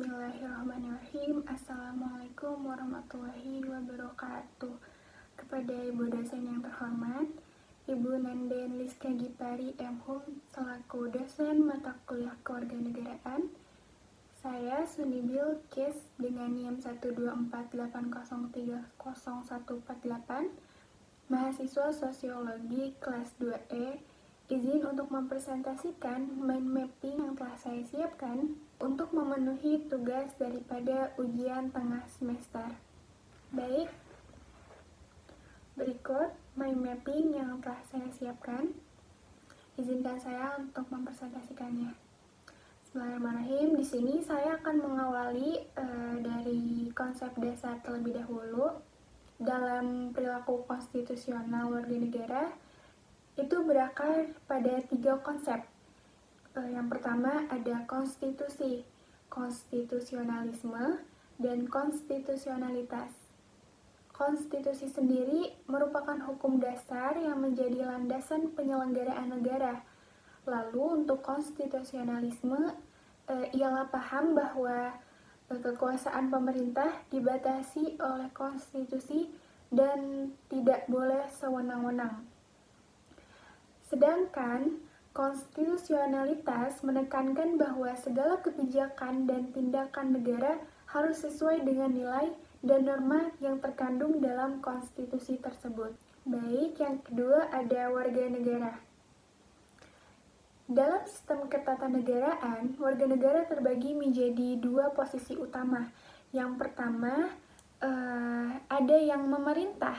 Bismillahirrahmanirrahim. Assalamualaikum warahmatullahi wabarakatuh. Kepada Ibu dosen yang terhormat, Ibu Nanden Liska Gipari M.Hum selaku dosen mata kuliah kewarganegaraan, saya Sunibil Kes dengan NIM 12480300148, mahasiswa sosiologi kelas 2E, izin untuk mempresentasikan mind mapping yang telah saya siapkan untuk memenuhi tugas daripada ujian tengah semester. Baik, berikut mind mapping yang telah saya siapkan. Izinkan saya untuk mempresentasikannya. Bismillahirrahmanirrahim. Di sini saya akan mengawali dari konsep dasar terlebih dahulu. Dalam perilaku konstitusional warga negara itu berakar pada 3 konsep. Yang pertama ada konstitusi, konstitusionalisme, dan konstitusionalitas. Konstitusi sendiri merupakan hukum dasar yang menjadi landasan penyelenggaraan negara. Lalu untuk konstitusionalisme ialah paham bahwa kekuasaan pemerintah dibatasi oleh konstitusi dan tidak boleh sewenang-wenang. Sedangkan konstitusionalitas menekankan bahwa segala kebijakan dan tindakan negara harus sesuai dengan nilai dan norma yang terkandung dalam konstitusi tersebut. Baik, yang kedua ada warga negara. Dalam sistem ketatanegaraan, warga negara terbagi menjadi 2 posisi utama. Yang pertama, ada yang memerintah.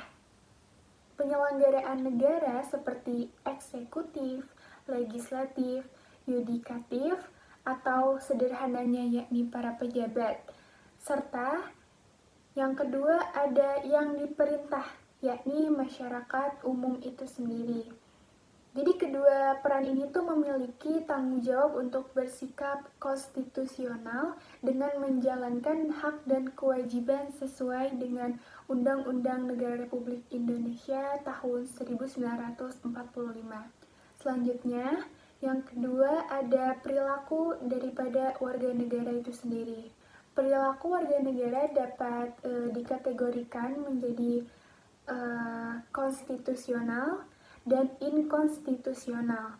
Penyelenggaraan negara seperti eksekutif, legislatif, yudikatif, atau sederhananya yakni para pejabat. Serta yang kedua ada yang diperintah, yakni masyarakat umum itu sendiri. Jadi kedua peran ini tuh memiliki tanggung jawab untuk bersikap konstitusional dengan menjalankan hak dan kewajiban sesuai dengan Undang-Undang Negara Republik Indonesia tahun 1945. Selanjutnya, yang kedua ada perilaku daripada warga negara itu sendiri. Perilaku warga negara dapat dikategorikan menjadi konstitusional dan inkonstitusional.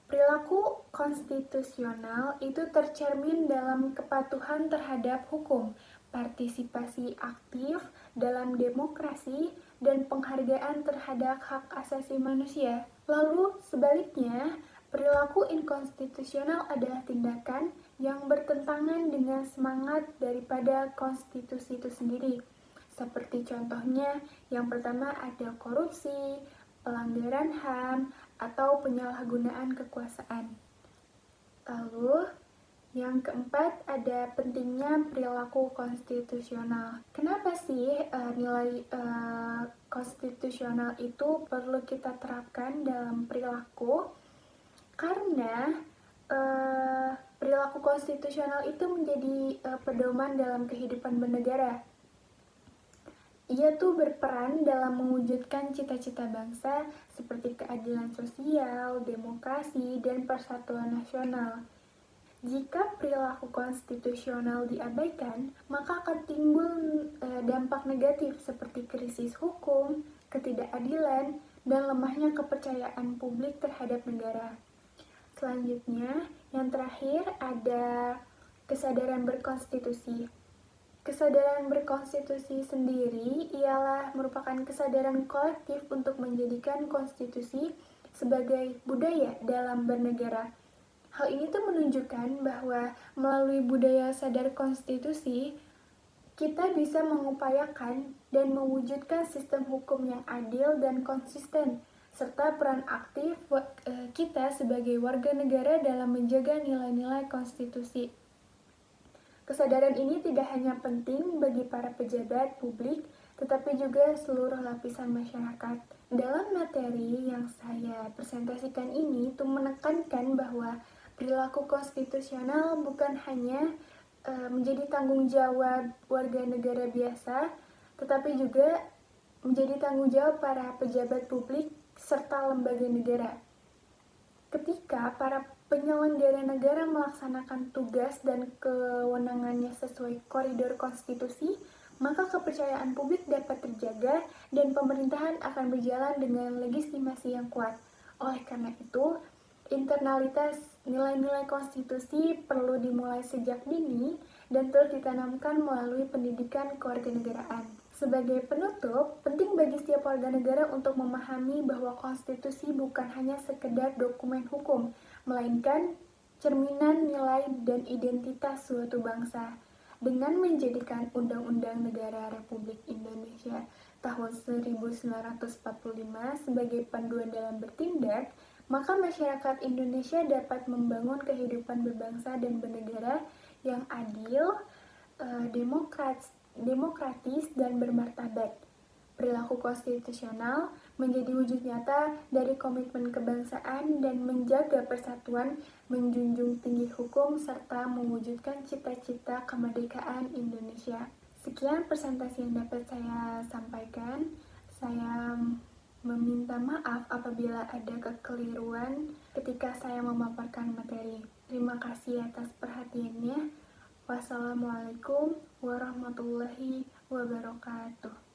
Perilaku konstitusional itu tercermin dalam kepatuhan terhadap hukum, partisipasi aktif dalam demokrasi, dan penghargaan terhadap hak asasi manusia. Lalu sebaliknya, perilaku inkonstitusional adalah tindakan yang bertentangan dengan semangat daripada konstitusi itu sendiri. Seperti contohnya, yang pertama ada korupsi, pelanggaran HAM, atau penyalahgunaan kekuasaan. Lalu, yang keempat ada pentingnya perilaku konstitusional. Kenapa sih nilai konstitusional itu perlu kita terapkan dalam perilaku? Karena perilaku konstitusional itu menjadi pedoman dalam kehidupan bernegara. Ia tuh berperan dalam mewujudkan cita-cita bangsa seperti keadilan sosial, demokrasi, dan persatuan nasional. Jika perilaku konstitusional diabaikan, maka akan timbul dampak negatif seperti krisis hukum, ketidakadilan, dan lemahnya kepercayaan publik terhadap negara. Selanjutnya, yang terakhir ada kesadaran berkonstitusi. Kesadaran berkonstitusi sendiri ialah merupakan kesadaran kolektif untuk menjadikan konstitusi sebagai budaya dalam bernegara. Hal ini tuh menunjukkan bahwa melalui budaya sadar konstitusi, kita bisa mengupayakan dan mewujudkan sistem hukum yang adil dan konsisten, serta peran aktif kita sebagai warga negara dalam menjaga nilai-nilai konstitusi. Kesadaran ini tidak hanya penting bagi para pejabat publik, tetapi juga seluruh lapisan masyarakat. Dalam materi yang saya presentasikan ini tuh menekankan bahwa perilaku konstitusional bukan hanya menjadi tanggung jawab warga negara biasa, tetapi juga menjadi tanggung jawab para pejabat publik serta lembaga negara. Ketika para penyelenggara negara melaksanakan tugas dan kewenangannya sesuai koridor konstitusi, maka kepercayaan publik dapat terjaga dan pemerintahan akan berjalan dengan legitimasi yang kuat. Oleh karena itu, internalitas nilai-nilai konstitusi perlu dimulai sejak dini dan terus ditanamkan melalui pendidikan kewarganegaraan. Sebagai penutup, penting bagi setiap warga negara untuk memahami bahwa konstitusi bukan hanya sekedar dokumen hukum, melainkan cerminan nilai dan identitas suatu bangsa. Dengan menjadikan Undang-Undang Negara Republik Indonesia tahun 1945 sebagai panduan dalam bertindak, maka masyarakat Indonesia dapat membangun kehidupan berbangsa dan bernegara yang adil, demokratis, dan bermartabat. Perilaku konstitusional menjadi wujud nyata dari komitmen kebangsaan dan menjaga persatuan, menjunjung tinggi hukum, serta mewujudkan cita-cita kemerdekaan Indonesia. Sekian presentasi yang dapat saya sampaikan. Saya meminta maaf apabila ada kekeliruan ketika saya memaparkan materi. Terima kasih atas perhatiannya. Wassalamualaikum warahmatullahi wabarakatuh.